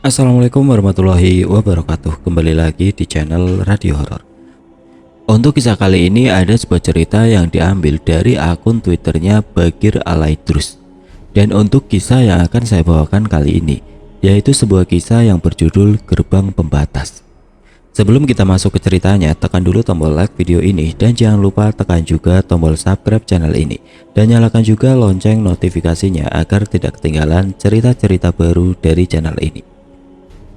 Assalamualaikum warahmatullahi wabarakatuh. Kembali lagi di channel Radio Horor. Untuk kisah kali ini ada sebuah cerita yang diambil dari akun Twitternya Bagir Alaidrus. Dan untuk kisah yang akan saya bawakan kali ini, yaitu sebuah kisah yang berjudul Gerbang Pembatas. Sebelum kita masuk ke ceritanya, tekan dulu tombol like video ini dan jangan lupa tekan juga tombol subscribe channel ini dan nyalakan juga lonceng notifikasinya agar tidak ketinggalan cerita-cerita baru dari channel ini.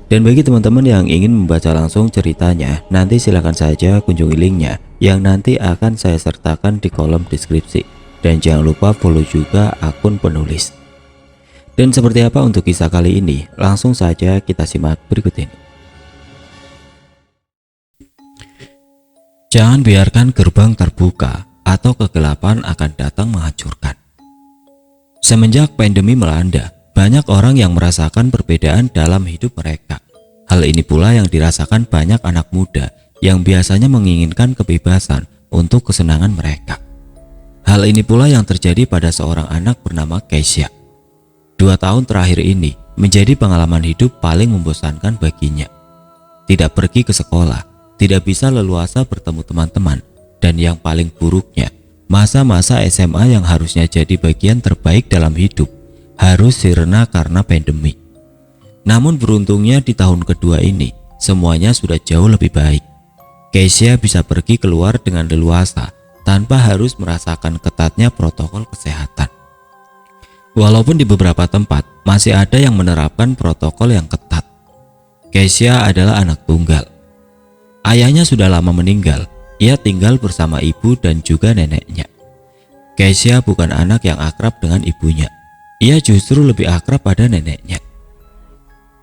Dan bagi teman-teman yang ingin membaca langsung ceritanya, nanti silahkan saja kunjungi linknya yang nanti akan saya sertakan di kolom deskripsi. Dan jangan lupa follow juga akun penulis. Dan seperti apa untuk kisah kali ini? Langsung saja kita simak berikut ini. Jangan biarkan gerbang terbuka atau kegelapan akan datang menghancurkan. Semenjak pandemi melanda, banyak orang yang merasakan perbedaan dalam hidup mereka. Hal ini pula yang dirasakan banyak anak muda yang biasanya menginginkan kebebasan untuk kesenangan mereka. Hal ini pula yang terjadi pada seorang anak bernama Keisha. 2 tahun terakhir ini menjadi pengalaman hidup paling membosankan baginya. Tidak pergi ke sekolah, tidak bisa leluasa bertemu teman-teman, dan yang paling buruknya, masa-masa SMA yang harusnya jadi bagian terbaik dalam hidup harus sirna karena pandemi. Namun beruntungnya di tahun kedua ini semuanya sudah jauh lebih baik. Keisha bisa pergi keluar dengan leluasa tanpa harus merasakan ketatnya protokol kesehatan. Walaupun di beberapa tempat masih ada yang menerapkan protokol yang ketat. Keisha adalah anak tunggal. Ayahnya sudah lama meninggal. Ia tinggal bersama ibu dan juga neneknya. Keisha bukan anak yang akrab dengan ibunya. Ia justru lebih akrab pada neneknya.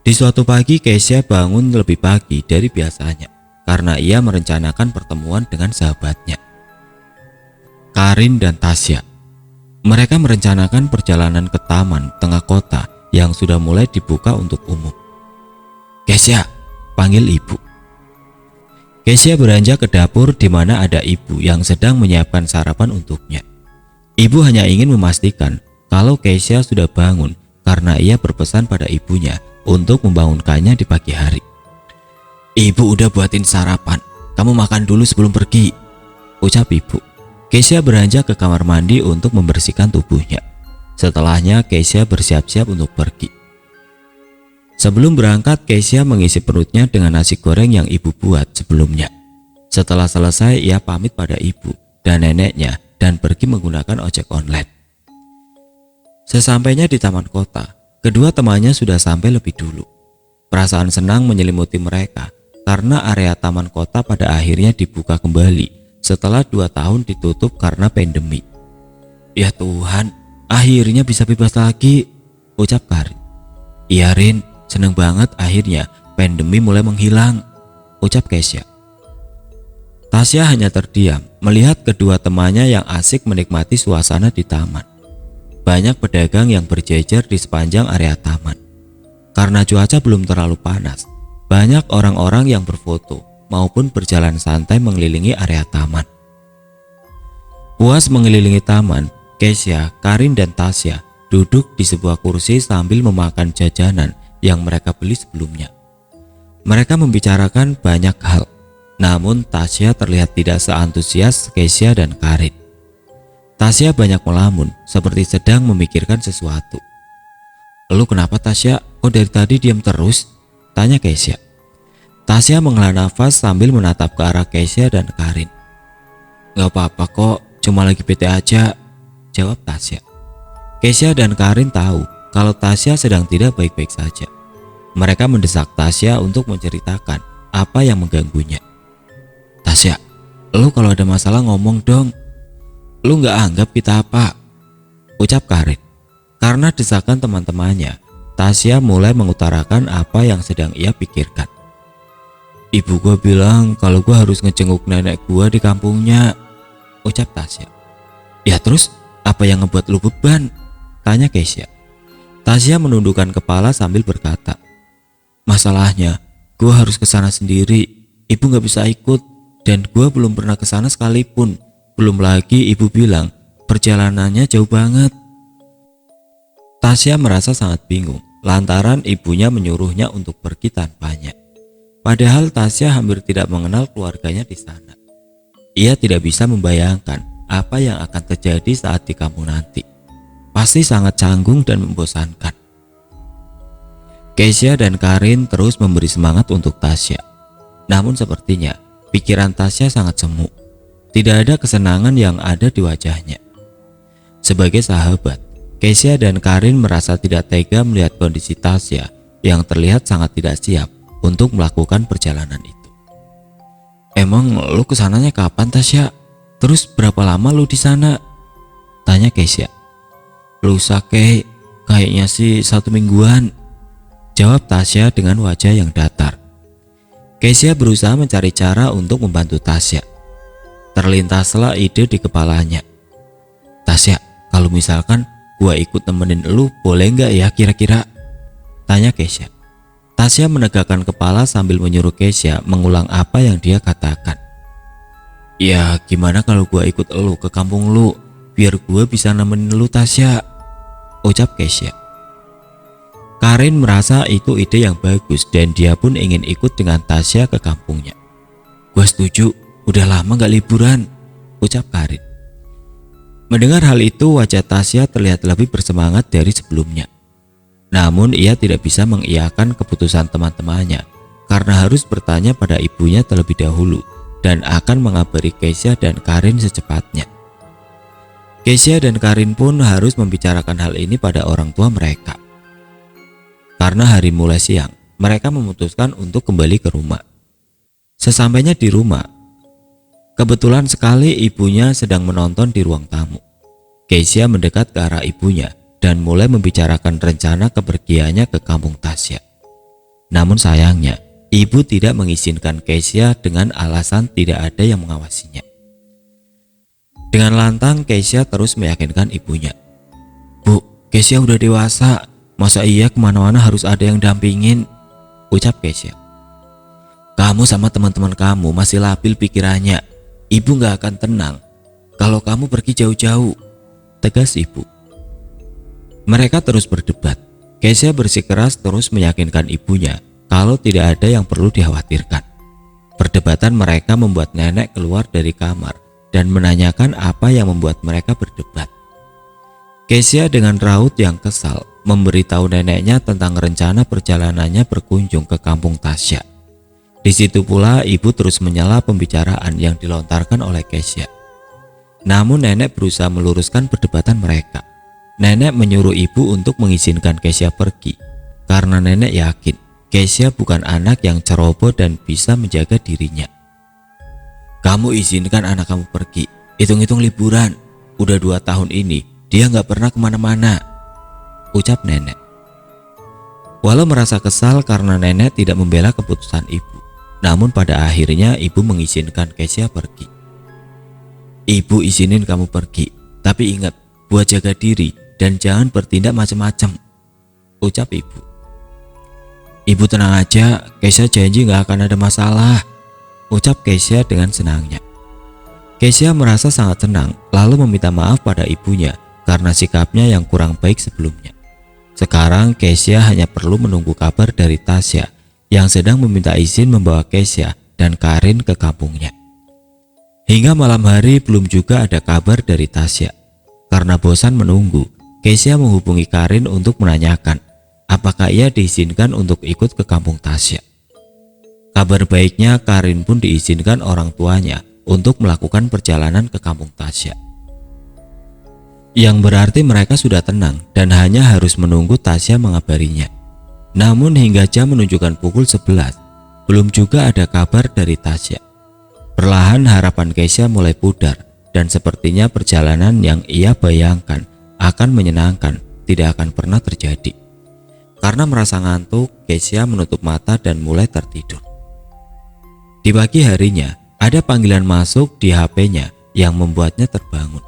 Di suatu pagi Keisha bangun lebih pagi dari biasanya karena ia merencanakan pertemuan dengan sahabatnya, Karin dan Tasya. Mereka merencanakan perjalanan ke taman tengah kota yang sudah mulai dibuka untuk umum. "Keisha," panggil ibu. Keisha beranjak ke dapur di mana ada ibu yang sedang menyiapkan sarapan untuknya. Ibu hanya ingin memastikan kalau Keisha sudah bangun karena ia berpesan pada ibunya untuk membangunkannya di pagi hari. "Ibu udah buatin sarapan, kamu makan dulu sebelum pergi," ucap ibu. Keisha beranjak ke kamar mandi untuk membersihkan tubuhnya. Setelahnya Keisha bersiap-siap untuk pergi. Sebelum berangkat, Keisha mengisi perutnya dengan nasi goreng yang ibu buat sebelumnya. Setelah selesai, ia pamit pada ibu dan neneknya dan pergi menggunakan ojek online. Sesampainya di taman kota, kedua temannya sudah sampai lebih dulu. Perasaan senang menyelimuti mereka karena area taman kota pada akhirnya dibuka kembali setelah 2 tahun ditutup karena pandemi. "Ya Tuhan, akhirnya bisa bebas lagi," ucap Karin. "Iya Rin, seneng banget akhirnya pandemi mulai menghilang," ucap Keisha. Tasya hanya terdiam melihat kedua temannya yang asik menikmati suasana di taman. Banyak pedagang yang berjejer di sepanjang area taman. Karena cuaca belum terlalu panas, banyak orang-orang yang berfoto maupun berjalan santai mengelilingi area taman. Puas mengelilingi taman, Keisha, Karin dan Tasya duduk di sebuah kursi sambil memakan jajanan yang mereka beli sebelumnya. Mereka membicarakan banyak hal, namun Tasya terlihat tidak seantusias Keisha dan Karin. Tasya banyak melamun seperti sedang memikirkan sesuatu. "Lu kenapa Tasya? Kok dari tadi diam terus?" tanya Keisha. Tasya menghela nafas sambil menatap ke arah Keisha dan Karin. "Gak apa-apa kok, cuma lagi bete aja," jawab Tasya. Keisha dan Karin tahu kalau Tasya sedang tidak baik-baik saja. Mereka mendesak Tasya untuk menceritakan apa yang mengganggunya. "Tasya, lu kalau ada masalah ngomong dong. Lu gak anggap kita apa?" ucap Karin. Karena desakan teman-temannya, Tasya mulai mengutarakan apa yang sedang ia pikirkan. "Ibu gua bilang kalau gua harus ngejenguk nenek gua di kampungnya," ucap Tasya. "Ya terus apa yang ngebuat lu beban?" tanya Keisha. Tasya menundukkan kepala sambil berkata, "Masalahnya gua harus ke sana sendiri, ibu gak bisa ikut, dan gua belum pernah ke sana sekalipun. Belum lagi ibu bilang perjalanannya jauh banget." Tasya merasa sangat bingung lantaran ibunya menyuruhnya untuk pergi tanpanya. Padahal Tasya hampir tidak mengenal keluarganya di sana. Ia tidak bisa membayangkan apa yang akan terjadi saat di kampung nanti. Pasti sangat canggung dan membosankan. Kesya dan Karin terus memberi semangat untuk Tasya. Namun sepertinya pikiran Tasya sangat semu. Tidak ada kesenangan yang ada di wajahnya. Sebagai sahabat, Kesya dan Karin merasa tidak tega melihat kondisi Tasya yang terlihat sangat tidak siap untuk melakukan perjalanan itu. Emang lu kesananya kapan, Tasya? Terus berapa lama lu di sana? Tanya Kesya. Lusa kayaknya sih 1 mingguan, jawab Tasya dengan wajah yang datar. Kesya berusaha mencari cara untuk membantu Tasya. Terlintaslah ide di kepalanya. Tasya, kalau misalkan gua ikut temenin lu, boleh nggak ya kira-kira? Tanya Kesya. Tasya menegakkan kepala sambil menyuruh Kesya mengulang apa yang dia katakan. Ya gimana kalau gua ikut lu ke kampung lu, biar gua bisa nemenin lu, Tasya, ucap Kesya. Karin merasa itu ide yang bagus dan dia pun ingin ikut dengan Tasya ke kampungnya. Gua setuju, udah lama gak liburan, ucap Karin. Mendengar hal itu, wajah Tasya terlihat lebih bersemangat dari sebelumnya. Namun ia tidak bisa mengiyakan keputusan teman-temannya karena harus bertanya pada ibunya terlebih dahulu dan akan mengabari Kesya dan Karin secepatnya. Kesya dan Karin pun harus membicarakan hal ini pada orang tua mereka. Karena hari mulai siang, mereka memutuskan untuk kembali ke rumah. Sesampainya di rumah, kebetulan sekali ibunya sedang menonton di ruang tamu. Kesya mendekat ke arah ibunya dan mulai membicarakan rencana kepergiannya ke kampung Tasya. Namun sayangnya, ibu tidak mengizinkan Kesya dengan alasan tidak ada yang mengawasinya. Dengan lantang, Kesya terus meyakinkan ibunya. Bu, Kesya udah dewasa, masa iya kemana-mana harus ada yang dampingin, ucap Kesya. Kamu sama teman-teman kamu masih labil pikirannya. Ibu gak akan tenang kalau kamu pergi jauh-jauh, tegas ibu. Mereka terus berdebat. Kesya bersikeras terus meyakinkan ibunya kalau tidak ada yang perlu dikhawatirkan. Perdebatan mereka membuat nenek keluar dari kamar dan menanyakan apa yang membuat mereka berdebat. Kesya dengan raut yang kesal memberitahu neneknya tentang rencana perjalanannya berkunjung ke kampung Tasya. Di situ pula ibu terus menyela pembicaraan yang dilontarkan oleh Kesya. Namun nenek berusaha meluruskan perdebatan mereka. Nenek menyuruh ibu untuk mengizinkan Kesya pergi karena nenek yakin Kesya bukan anak yang ceroboh dan bisa menjaga dirinya. Kamu izinkan anak kamu pergi, hitung-hitung liburan. Udah 2 tahun ini dia gak pernah kemana-mana, ucap nenek. Walau merasa kesal karena nenek tidak membela keputusan ibu, namun pada akhirnya ibu mengizinkan Kesya pergi. Ibu izinin kamu pergi, tapi ingat buat jaga diri dan jangan bertindak macam-macam, ucap ibu. Ibu tenang aja, Kesya janji gak akan ada masalah, ucap Kesya dengan senangnya. Kesya merasa sangat senang lalu meminta maaf pada ibunya karena sikapnya yang kurang baik sebelumnya. Sekarang Kesya hanya perlu menunggu kabar dari Tasya yang sedang meminta izin membawa Kesya dan Karin ke kampungnya. Hingga malam hari belum juga ada kabar dari Tasya. Karena bosan menunggu, Kesya menghubungi Karin untuk menanyakan apakah ia diizinkan untuk ikut ke kampung Tasya. Kabar baiknya, Karin pun diizinkan orang tuanya untuk melakukan perjalanan ke kampung Tasya. Yang berarti mereka sudah tenang dan hanya harus menunggu Tasya mengabarinya. Namun hingga jam menunjukkan pukul 11, belum juga ada kabar dari Tasya. Perlahan harapan Kesya mulai pudar dan sepertinya perjalanan yang ia bayangkan akan menyenangkan tidak akan pernah terjadi. Karena merasa ngantuk, Kesya menutup mata dan mulai tertidur. Di pagi harinya, ada panggilan masuk di HP-nya yang membuatnya terbangun.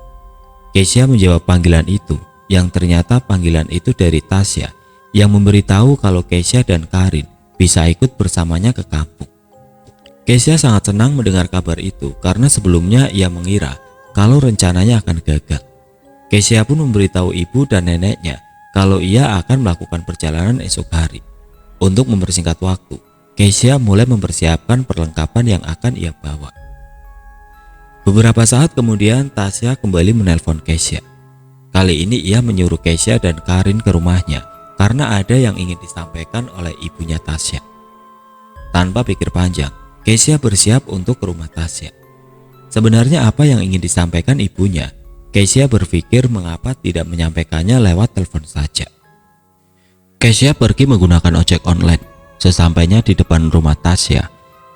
Kesya menjawab panggilan itu, yang ternyata panggilan itu dari Tasya yang memberitahu kalau Kesya dan Karin bisa ikut bersamanya ke kampung. Kesya sangat senang mendengar kabar itu karena sebelumnya ia mengira kalau rencananya akan gagal. Kesya pun memberitahu ibu dan neneknya kalau ia akan melakukan perjalanan esok hari. Untuk mempersingkat waktu, Kesha mulai mempersiapkan perlengkapan yang akan ia bawa. Beberapa saat kemudian Tasya kembali menelpon Kesha. Kali ini ia menyuruh Kesha dan Karin ke rumahnya karena ada yang ingin disampaikan oleh ibunya Tasya. Tanpa pikir panjang, Kesha bersiap untuk ke rumah Tasya. Sebenarnya apa yang ingin disampaikan ibunya? Kesha berpikir mengapa tidak menyampaikannya lewat telepon saja. Kesha pergi menggunakan ojek online. Sesampainya di depan rumah Tasya,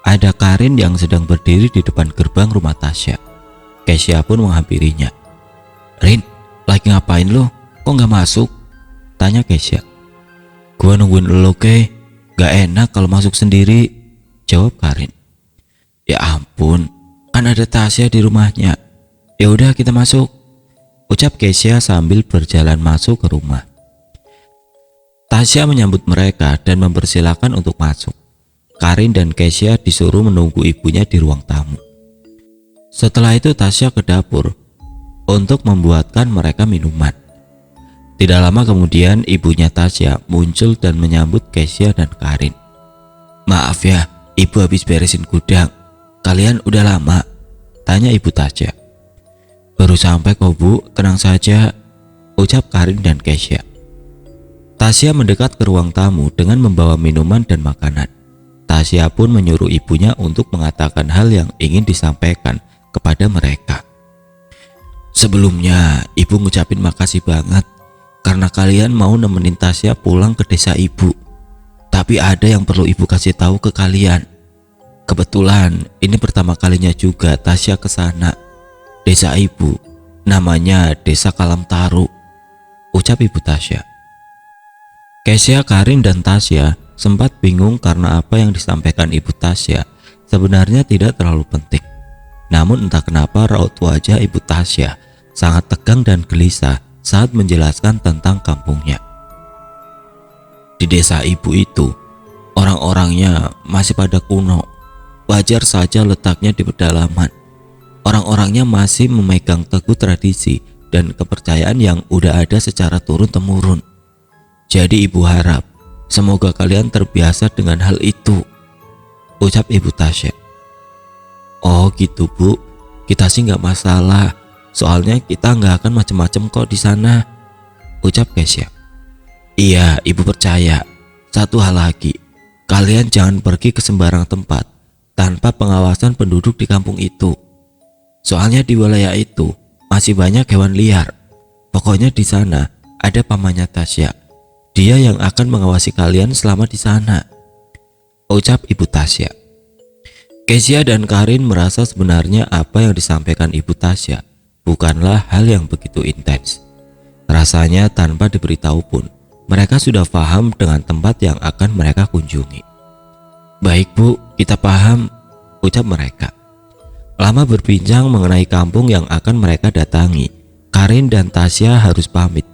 ada Karin yang sedang berdiri di depan gerbang rumah Tasya. Kesha pun menghampirinya. "Rin, lagi ngapain lo? Kok nggak masuk?" tanya Kesha. "Gua nungguin lo ke, gak enak kalau masuk sendiri," jawab Karin. "Ya ampun, kan ada Tasya di rumahnya. Ya udah kita masuk," ucap Kesha sambil berjalan masuk ke rumah. Tasya menyambut mereka dan mempersilahkan untuk masuk. Karin dan Kesha disuruh menunggu ibunya di ruang tamu. Setelah itu Tasya ke dapur untuk membuatkan mereka minuman. Tidak lama kemudian ibunya Tasya muncul dan menyambut Kesha dan Karin. "Maaf ya, ibu habis beresin gudang. Kalian udah lama?" tanya ibu Tasya. "Baru sampai kok bu, tenang saja," ucap Karin dan Kesha. Tasya mendekat ke ruang tamu dengan membawa minuman dan makanan. Tasya pun menyuruh ibunya untuk mengatakan hal yang ingin disampaikan kepada mereka. "Sebelumnya, ibu ngucapin makasih banget karena kalian mau nemenin Tasya pulang ke desa ibu. Tapi ada yang perlu ibu kasih tahu ke kalian. Kebetulan ini pertama kalinya juga Tasya ke sana. Desa ibu, namanya Desa Kalamtaru," ucap ibu Tasya. Kesha, Karin, dan Tasya sempat bingung karena apa yang disampaikan ibu Tasya sebenarnya tidak terlalu penting. Namun entah kenapa raut wajah ibu Tasya sangat tegang dan gelisah saat menjelaskan tentang kampungnya. Di desa ibu itu, orang-orangnya masih pada kuno. Wajar saja letaknya di pedalaman. Orang-orangnya masih memegang teguh tradisi dan kepercayaan yang udah ada secara turun-temurun. Jadi ibu harap semoga kalian terbiasa dengan hal itu, ucap ibu Tasya. "Oh gitu bu, kita sih nggak masalah. Soalnya kita nggak akan macem-macem kok di sana," ucap Kesha. "Iya, ibu percaya. Satu hal lagi, kalian jangan pergi ke sembarang tempat tanpa pengawasan penduduk di kampung itu. Soalnya di wilayah itu masih banyak hewan liar. Pokoknya di sana ada pamannya Tasya. Dia yang akan mengawasi kalian selama di sana," ucap ibu Tasya. Kesha dan Karin merasa sebenarnya apa yang disampaikan ibu Tasya bukanlah hal yang begitu intens. Rasanya tanpa diberitahu pun, mereka sudah paham dengan tempat yang akan mereka kunjungi. "Baik bu, kita paham," ucap mereka. Lama berbincang mengenai kampung yang akan mereka datangi, Karin dan Tasya harus pamit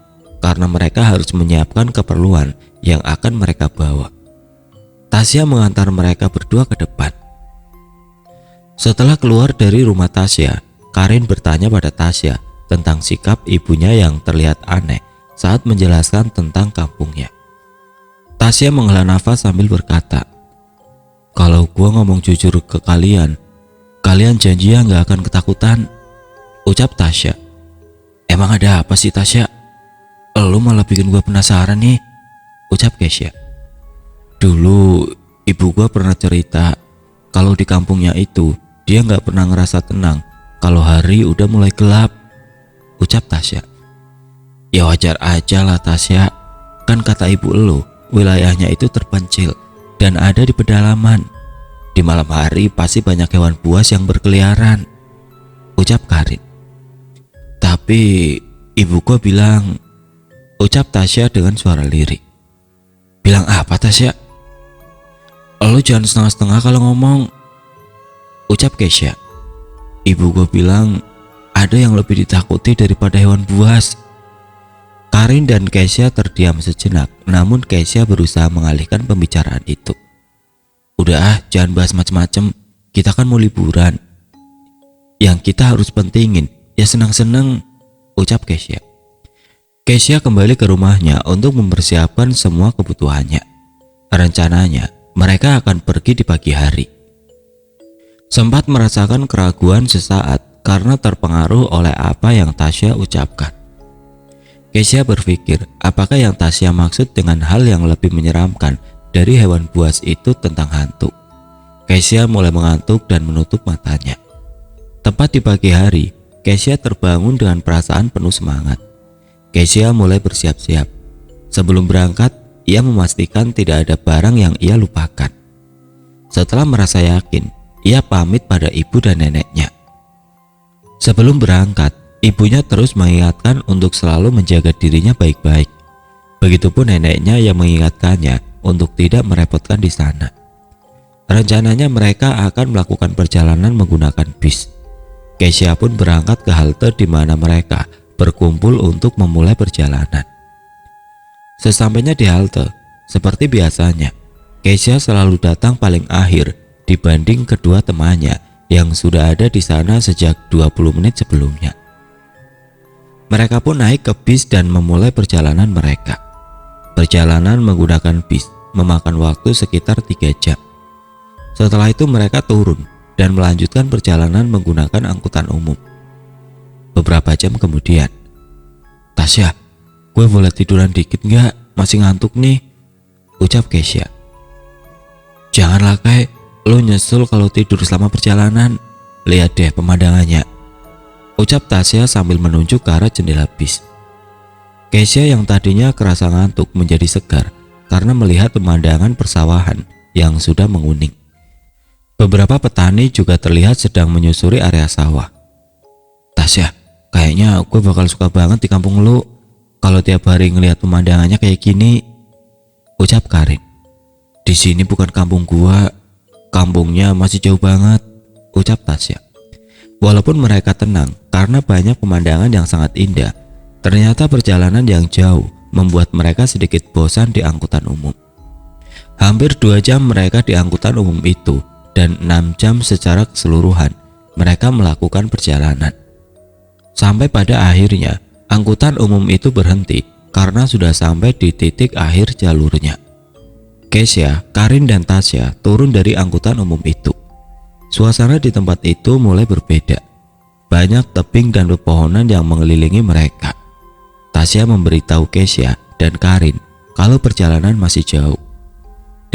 karena mereka harus menyiapkan keperluan yang akan mereka bawa. Tasya mengantar mereka berdua ke depan. Setelah keluar dari rumah Tasya, Karin bertanya pada Tasya tentang sikap ibunya yang terlihat aneh saat menjelaskan tentang kampungnya. Tasya menghela nafas sambil berkata, "Kalau gua ngomong jujur ke kalian, kalian janji ya nggak akan ketakutan," ucap Tasya. "Emang ada apa sih Tasya? Lu malah bikin gua penasaran nih," ucap Kesha. "Dulu ibu gua pernah cerita kalau di kampungnya itu dia nggak pernah ngerasa tenang kalau hari udah mulai gelap," ucap Tasya. "Ya wajar aja lah Tasya, kan kata ibu lu wilayahnya itu terpencil dan ada di pedalaman. Di malam hari pasti banyak hewan buas yang berkeliaran," ucap Karin. "Tapi ibu gua bilang," ucap Tasya dengan suara lirik. "Bilang apa Tasya? Lu jangan setengah-setengah kalau ngomong," ucap Kesha. "Ibu gue bilang ada yang lebih ditakuti daripada hewan buas." Karin dan Kesha terdiam sejenak, namun Kesha berusaha mengalihkan pembicaraan itu. "Udah jangan bahas macem-macem, kita kan mau liburan. Yang kita harus pentingin ya senang-senang," ucap Kesha. Kesya kembali ke rumahnya untuk mempersiapkan semua kebutuhannya. Rencananya, mereka akan pergi di pagi hari. Sempat merasakan keraguan sesaat karena terpengaruh oleh apa yang Tasya ucapkan. Kesya berpikir apakah yang Tasya maksud dengan hal yang lebih menyeramkan dari hewan buas itu tentang hantu. Kesya mulai mengantuk dan menutup matanya. Tepat di pagi hari, Kesya terbangun dengan perasaan penuh semangat. Kesya mulai bersiap-siap. Sebelum berangkat, ia memastikan tidak ada barang yang ia lupakan. Setelah merasa yakin, ia pamit pada ibu dan neneknya. Sebelum berangkat, ibunya terus mengingatkan untuk selalu menjaga dirinya baik-baik. Begitupun neneknya yang mengingatkannya untuk tidak merepotkan di sana. Rencananya mereka akan melakukan perjalanan menggunakan bis. Kesya pun berangkat ke halte di mana mereka berkumpul untuk memulai perjalanan. Sesampainya di halte, seperti biasanya, Kesya selalu datang paling akhir dibanding kedua temannya yang sudah ada di sana sejak 20 menit sebelumnya. Mereka pun naik ke bis dan memulai perjalanan mereka. Perjalanan menggunakan bis memakan waktu sekitar 3 jam. Setelah itu mereka turun dan melanjutkan perjalanan menggunakan angkutan umum. Beberapa jam kemudian, "Tasya, gue boleh tiduran dikit nggak? Masih ngantuk nih," ucap Kesya. "Janganlah Kai, lo nyesel kalau tidur selama perjalanan. Lihat deh pemandangannya," ucap Tasya sambil menunjuk ke arah jendela bis. Kesya yang tadinya kerasa ngantuk menjadi segar karena melihat pemandangan persawahan yang sudah menguning. Beberapa petani juga terlihat sedang menyusuri area sawah. "Tasya, kayaknya gue bakal suka banget di kampung lu kalau tiap hari ngelihat pemandangannya kayak gini," ucap Karin. "Di sini bukan kampung gua, kampungnya masih jauh banget," ucap Tasya. Walaupun mereka tenang karena banyak pemandangan yang sangat indah, ternyata perjalanan yang jauh membuat mereka sedikit bosan di angkutan umum. Hampir 2 jam mereka di angkutan umum itu dan 6 jam secara keseluruhan mereka melakukan perjalanan. Sampai pada akhirnya angkutan umum itu berhenti karena sudah sampai di titik akhir jalurnya. Kesya, Karin dan Tasya turun dari angkutan umum itu. Suasana di tempat itu mulai berbeda. Banyak tebing dan pepohonan yang mengelilingi mereka. Tasya memberitahu Kesya dan Karin kalau perjalanan masih jauh.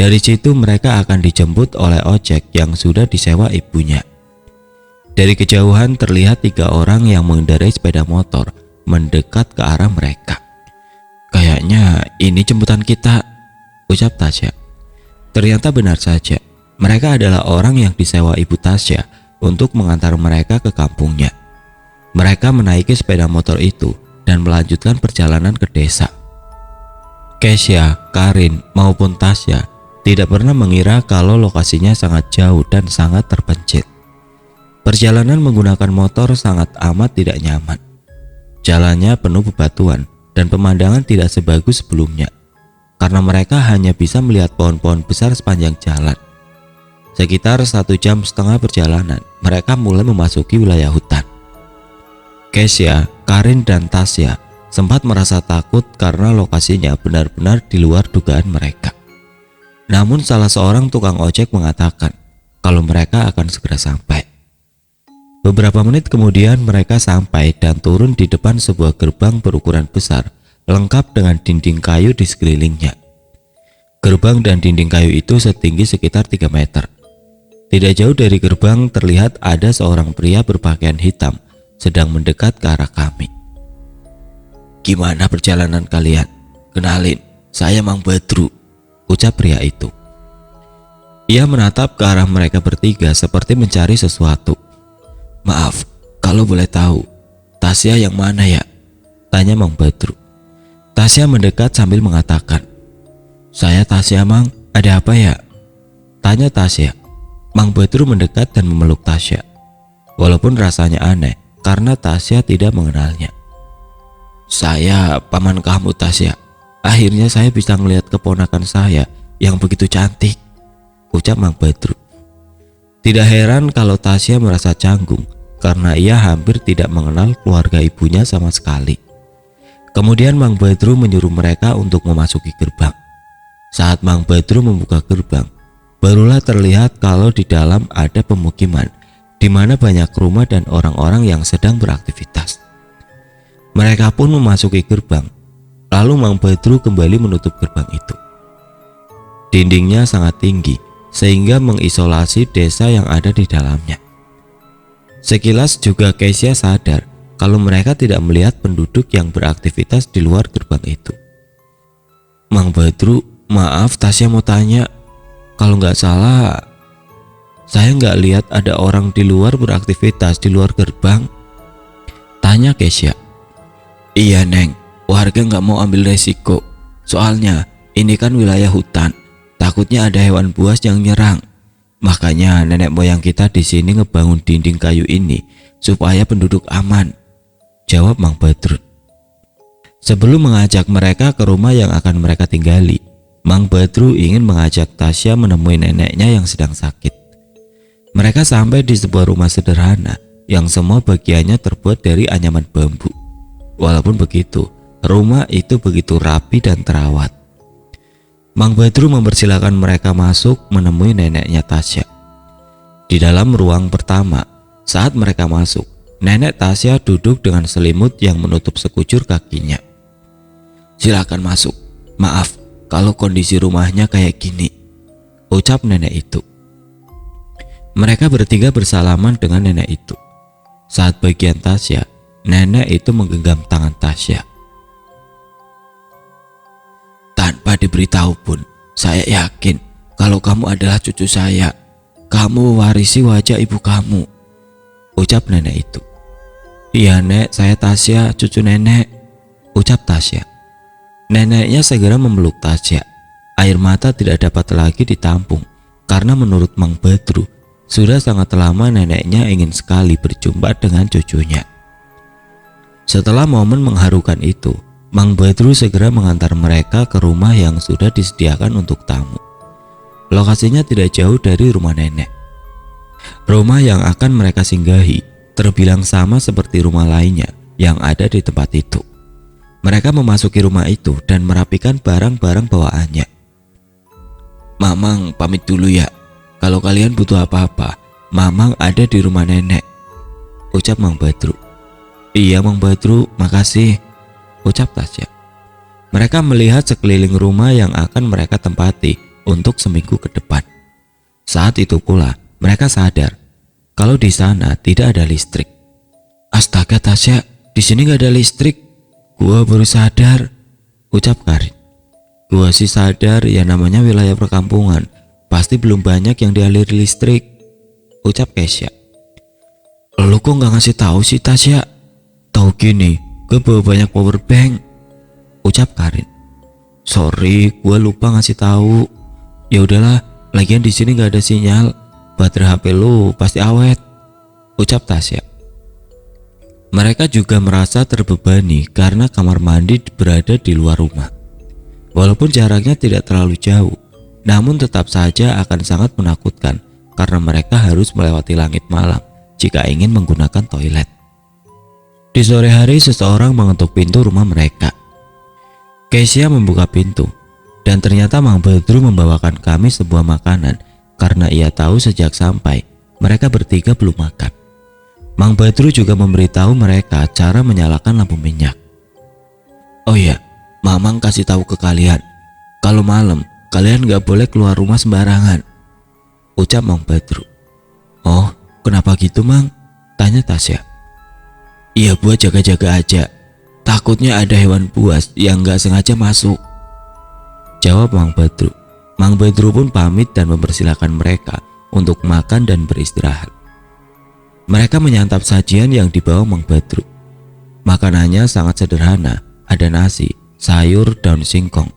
Dari situ mereka akan dijemput oleh ojek yang sudah disewa ibunya. Dari kejauhan terlihat 3 orang yang mengendarai sepeda motor mendekat ke arah mereka. "Kayaknya ini jemputan kita," ucap Tasya. Ternyata benar saja, mereka adalah orang yang disewa ibu Tasya untuk mengantar mereka ke kampungnya. Mereka menaiki sepeda motor itu dan melanjutkan perjalanan ke desa. Kesya, Karin maupun Tasya tidak pernah mengira kalau lokasinya sangat jauh dan sangat terpencil. Perjalanan menggunakan motor sangat amat tidak nyaman. Jalannya penuh bebatuan dan pemandangan tidak sebagus sebelumnya, karena mereka hanya bisa melihat pohon-pohon besar sepanjang jalan. Sekitar 1,5 jam perjalanan, mereka mulai memasuki wilayah hutan. Kesya, Karin dan Tasya sempat merasa takut karena lokasinya benar-benar di luar dugaan mereka. Namun salah seorang tukang ojek mengatakan kalau mereka akan segera sampai. Beberapa menit kemudian mereka sampai dan turun di depan sebuah gerbang berukuran besar lengkap dengan dinding kayu di sekelilingnya. Gerbang dan dinding kayu itu setinggi sekitar 3 meter. Tidak jauh dari gerbang terlihat ada seorang pria berpakaian hitam sedang mendekat ke arah kami. "Gimana perjalanan kalian? Kenalin, saya Mang Badru," ucap pria itu. Ia menatap ke arah mereka bertiga seperti mencari sesuatu. "Maaf, kalau boleh tahu, Tasya yang mana ya?" tanya Mang Badru. Tasya mendekat sambil mengatakan, "Saya Tasya Mang, ada apa ya?" tanya Tasya. Mang Badru mendekat dan memeluk Tasya. Walaupun rasanya aneh karena Tasya tidak mengenalnya. "Saya paman kamu Tasya. Akhirnya saya bisa melihat keponakan saya yang begitu cantik," ucap Mang Badru. Tidak heran kalau Tasya merasa canggung karena ia hampir tidak mengenal keluarga ibunya sama sekali. Kemudian Mang Badru menyuruh mereka untuk memasuki gerbang. Saat Mang Badru membuka gerbang, barulah terlihat kalau di dalam ada pemukiman di mana banyak rumah dan orang-orang yang sedang beraktivitas. Mereka pun memasuki gerbang, lalu Mang Badru kembali menutup gerbang itu. Dindingnya sangat tinggi sehingga mengisolasi desa yang ada di dalamnya. Sekilas juga Kesya sadar kalau mereka tidak melihat penduduk yang beraktivitas di luar gerbang itu. Mang Badru, maaf Tasya mau tanya, kalau nggak salah saya nggak lihat ada orang di luar beraktivitas di luar gerbang, tanya Kesya. Iya Neng, warga nggak mau ambil resiko, soalnya ini kan wilayah hutan, takutnya ada hewan buas yang nyerang. Makanya nenek moyang kita di sini ngebangun dinding kayu ini supaya penduduk aman, jawab Mang Badru. Sebelum mengajak mereka ke rumah yang akan mereka tinggali, Mang Badru ingin mengajak Tasya menemui neneknya yang sedang sakit. Mereka sampai di sebuah rumah sederhana yang semua bagiannya terbuat dari anyaman bambu. Walaupun begitu, rumah itu begitu rapi dan terawat. Mang Badru mempersilahkan mereka masuk menemui neneknya Tasya. Di dalam ruang pertama, saat mereka masuk, nenek Tasya duduk dengan selimut yang menutup sekujur kakinya. Silakan masuk, maaf kalau kondisi rumahnya kayak gini, ucap nenek itu. Mereka bertiga bersalaman dengan nenek itu. Saat bagian Tasya, nenek itu menggenggam tangan Tasya. Tanpa diberitahu pun, saya yakin kalau kamu adalah cucu saya. Kamu mewarisi wajah ibu kamu, ucap nenek itu. Iya Nek, saya Tasya, cucu nenek, ucap Tasya. Neneknya segera memeluk Tasya. Air mata tidak dapat lagi ditampung karena menurut Mang Badru sudah sangat lama neneknya ingin sekali berjumpa dengan cucunya. Setelah momen mengharukan itu, Mang Badru segera mengantar mereka ke rumah yang sudah disediakan untuk tamu. Lokasinya tidak jauh dari rumah nenek. Rumah yang akan mereka singgahi terbilang sama seperti rumah lainnya yang ada di tempat itu. Mereka memasuki rumah itu dan merapikan barang-barang bawaannya. Mamang pamit dulu ya. Kalau kalian butuh apa-apa, Mamang ada di rumah nenek, ucap Mang Badru. Iya Mang Badru, makasih, ucap Tasya. Mereka melihat sekeliling rumah yang akan mereka tempati untuk seminggu ke depan. Saat itu pula mereka sadar kalau di sana tidak ada listrik. Astaga Tasya, di sini gak ada listrik. Gua baru sadar, ucap Karin. Gua sih sadar ya, namanya wilayah perkampungan, pasti belum banyak yang dialiri listrik, ucap Kesya. Lu kok gak ngasih tahu sih Tasya? Tahu gini, gue bawa banyak power bank, ucap Karin. Sorry, gue lupa ngasih tahu. Ya udahlah, lagian di sini nggak ada sinyal. Baterai HP lu pasti awet, ucap Tasya. Mereka juga merasa terbebani karena kamar mandi berada di luar rumah. Walaupun jaraknya tidak terlalu jauh, namun tetap saja akan sangat menakutkan karena mereka harus melewati langit malam jika ingin menggunakan toilet. Di sore hari seseorang mengetuk pintu rumah mereka. Kesya membuka pintu dan ternyata Mang Badru membawakan kami sebuah makanan karena ia tahu sejak sampai mereka bertiga belum makan. Mang Badru juga memberitahu mereka cara menyalakan lampu minyak. Oh iya, Mamang kasih tahu ke kalian, kalau malam kalian gak boleh keluar rumah sembarangan, ucap Mang Badru. Oh, kenapa gitu Mang? Tanya Tasya. Iya buat jaga-jaga aja, takutnya ada hewan buas yang gak sengaja masuk, jawab Mang Badru. Mang Badru pun pamit dan mempersilahkan mereka untuk makan dan beristirahat. Mereka menyantap sajian yang dibawa Mang Badru. Makanannya sangat sederhana, ada nasi, sayur, daun singkong,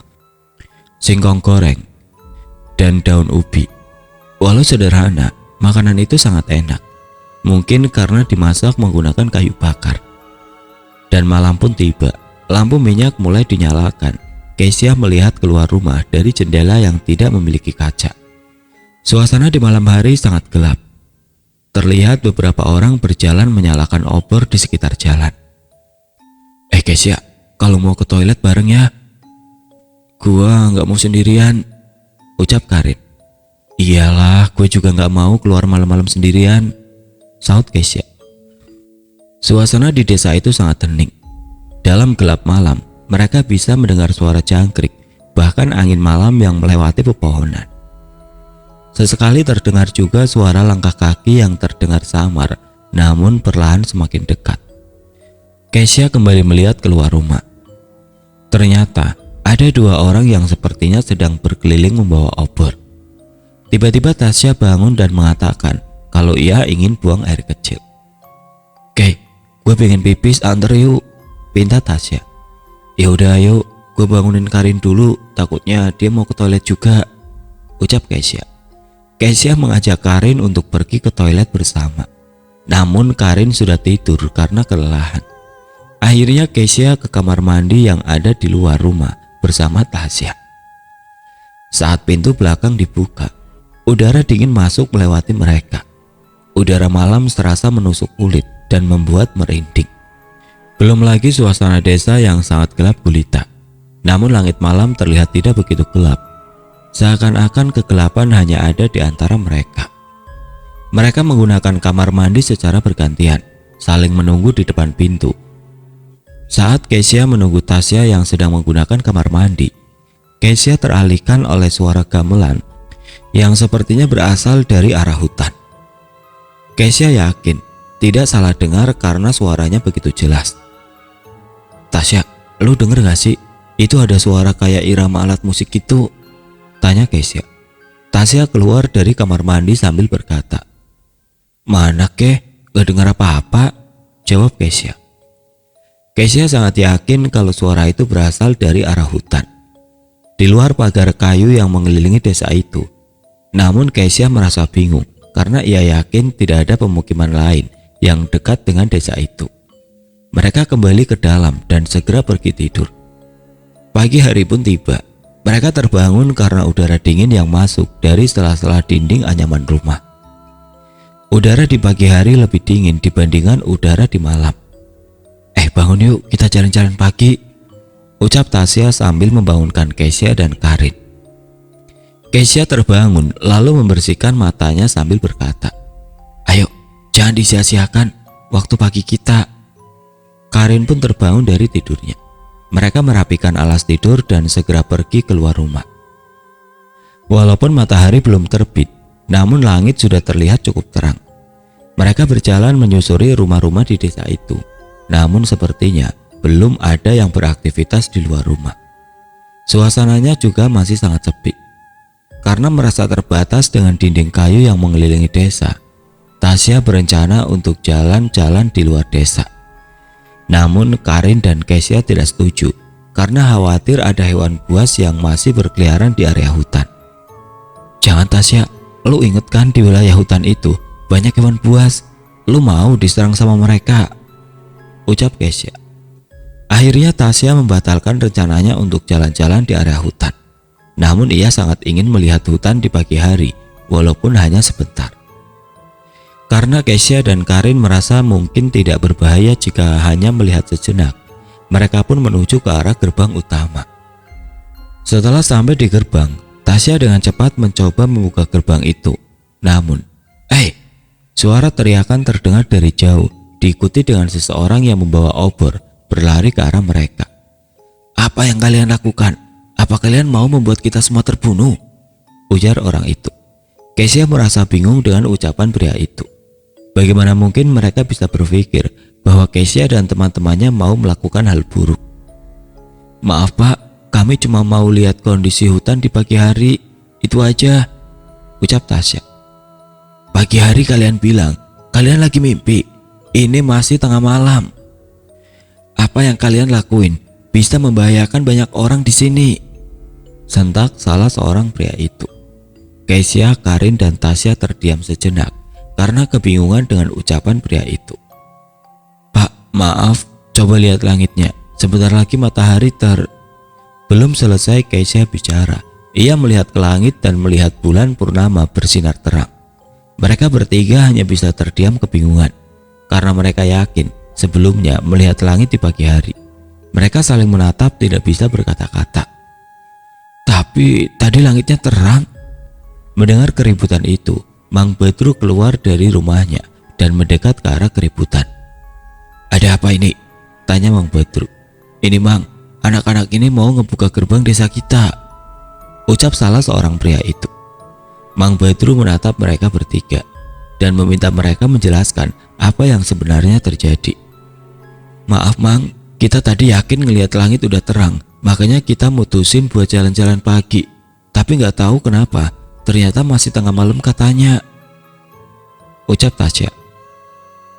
singkong goreng, dan daun ubi. Walau sederhana, makanan itu sangat enak. Mungkin karena dimasak menggunakan kayu bakar. Dan malam pun tiba, lampu minyak mulai dinyalakan. Kesya melihat keluar rumah dari jendela yang tidak memiliki kaca. Suasana di malam hari sangat gelap. Terlihat beberapa orang berjalan menyalakan obor di sekitar jalan. Kesya, kalau mau ke toilet bareng ya. Gua nggak mau sendirian, ucap Karin. Iyalah, gue juga nggak mau keluar malam-malam sendirian, saut Kesya. Suasana di desa itu sangat hening. Dalam gelap malam, mereka bisa mendengar suara jangkrik, bahkan angin malam yang melewati pepohonan. Sesekali terdengar juga suara langkah kaki yang terdengar samar, namun perlahan semakin dekat. Kesya kembali melihat keluar rumah. Ternyata ada dua orang yang sepertinya sedang berkeliling membawa obor. Tiba-tiba Tasya bangun dan mengatakan kalau ia ingin buang air kecil. Oke, gue pengen pipis, antar yuk, pinta Tasya. Ya udah ayo, gue bangunin Karin dulu, takutnya dia mau ke toilet juga, ucap Kesya. Kesya mengajak Karin untuk pergi ke toilet bersama. Namun Karin sudah tidur karena kelelahan. Akhirnya Kesya ke kamar mandi yang ada di luar rumah bersama Tasya. Saat pintu belakang dibuka, udara dingin masuk melewati mereka. Udara malam serasa menusuk kulit dan membuat merinding. Belum lagi suasana desa yang sangat gelap gulita. Namun langit malam terlihat tidak begitu gelap. Seakan-akan kegelapan hanya ada di antara mereka. Mereka menggunakan kamar mandi secara bergantian, saling menunggu di depan pintu. Saat Kesya menunggu Tasya yang sedang menggunakan kamar mandi, Kesya teralihkan oleh suara gamelan yang sepertinya berasal dari arah hutan. Kesya yakin tidak salah dengar karena suaranya begitu jelas. Tasya, lu denger gak sih? Itu ada suara kayak irama alat musik gitu, tanya Kesya. Tasya keluar dari kamar mandi sambil berkata, mana keh, gak dengar apa-apa, jawab Kesya. Kesya sangat yakin kalau suara itu berasal dari arah hutan, di luar pagar kayu yang mengelilingi desa itu. Namun Kesya merasa bingung karena ia yakin tidak ada pemukiman lain yang dekat dengan desa itu. Mereka kembali ke dalam dan segera pergi tidur. Pagi hari pun tiba. Mereka terbangun karena udara dingin yang masuk dari sela-sela dinding anyaman rumah. Udara di pagi hari lebih dingin dibandingkan udara di malam. Bangun yuk, kita jalan-jalan pagi, ucap Tasya sambil membangunkan Kesya dan Karin. Kesya terbangun lalu membersihkan matanya sambil berkata, ayo, jangan disia-siakan waktu pagi kita. Karin pun terbangun dari tidurnya. Mereka merapikan alas tidur dan segera pergi keluar rumah. Walaupun matahari belum terbit, namun langit sudah terlihat cukup terang. Mereka berjalan menyusuri rumah-rumah di desa itu. Namun sepertinya belum ada yang beraktivitas di luar rumah. Suasananya juga masih sangat sepi. Karena merasa terbatas dengan dinding kayu yang mengelilingi desa, Tasya berencana untuk jalan-jalan di luar desa. Namun Karin dan Kesya tidak setuju karena khawatir ada hewan buas yang masih berkeliaran di area hutan. Jangan Tasya, lu inget kan di wilayah hutan itu banyak hewan buas, lu mau diserang sama mereka, ucap Kesya. Akhirnya Tasya membatalkan rencananya untuk jalan-jalan di area hutan. Namun ia sangat ingin melihat hutan di pagi hari, walaupun hanya sebentar. Karena Kesya dan Karin merasa mungkin tidak berbahaya jika hanya melihat sejenak, mereka pun menuju ke arah gerbang utama. Setelah sampai di gerbang, Tasya dengan cepat mencoba membuka gerbang itu. Namun, suara teriakan terdengar dari jauh, diikuti dengan seseorang yang membawa obor berlari ke arah mereka. Apa yang kalian lakukan? Apa kalian mau membuat kita semua terbunuh? Ujar orang itu. Kesya merasa bingung dengan ucapan pria itu. Bagaimana mungkin mereka bisa berpikir bahwa Kesya dan teman-temannya mau melakukan hal buruk? Maaf pak, kami cuma mau lihat kondisi hutan di pagi hari, itu aja, ucap Tasya. Pagi hari kalian bilang, kalian lagi mimpi. Ini masih tengah malam. Apa yang kalian lakuin bisa membahayakan banyak orang di sini, sentak salah seorang pria itu. Kesya, Karin, dan Tasya terdiam sejenak karena kebingungan dengan ucapan pria itu. Pak, maaf, coba lihat langitnya. Sebentar lagi matahari Belum selesai Kesya bicara, ia melihat ke langit dan melihat bulan purnama bersinar terang. Mereka bertiga hanya bisa terdiam kebingungan karena mereka yakin sebelumnya melihat langit di pagi hari. Mereka saling menatap, tidak bisa berkata-kata. Tapi tadi langitnya terang. Mendengar keributan itu, Mang Badru keluar dari rumahnya dan mendekat ke arah keributan. Ada apa ini? Tanya Mang Badru. Ini Mang, anak-anak ini mau ngebuka gerbang desa kita, ucap salah seorang pria itu. Mang Badru menatap mereka bertiga dan meminta mereka menjelaskan apa yang sebenarnya terjadi. Maaf Mang, kita tadi yakin ngelihat langit udah terang, makanya kita mutusin buat jalan-jalan pagi. Tapi nggak tahu kenapa, ternyata masih tengah malam katanya, ucap Tasya.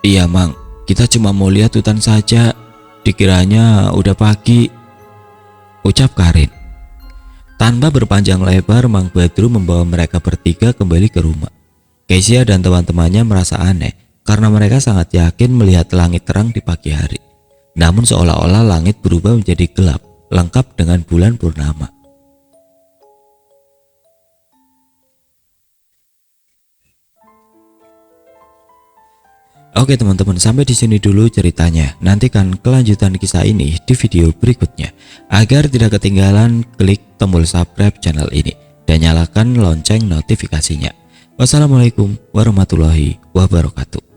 Iya Mang, kita cuma mau lihat hutan saja, dikiranya udah pagi, ucap Karin. Tanpa berpanjang lebar, Mang Badru membawa mereka bertiga kembali ke rumah. Kezia dan teman-temannya merasa aneh karena mereka sangat yakin melihat langit terang di pagi hari. Namun seolah-olah langit berubah menjadi gelap, lengkap dengan bulan purnama. Oke teman-teman, sampai di sini dulu ceritanya. Nantikan kelanjutan kisah ini di video berikutnya. Agar tidak ketinggalan, klik tombol subscribe channel ini dan nyalakan lonceng notifikasinya. Wassalamualaikum warahmatullahi wabarakatuh.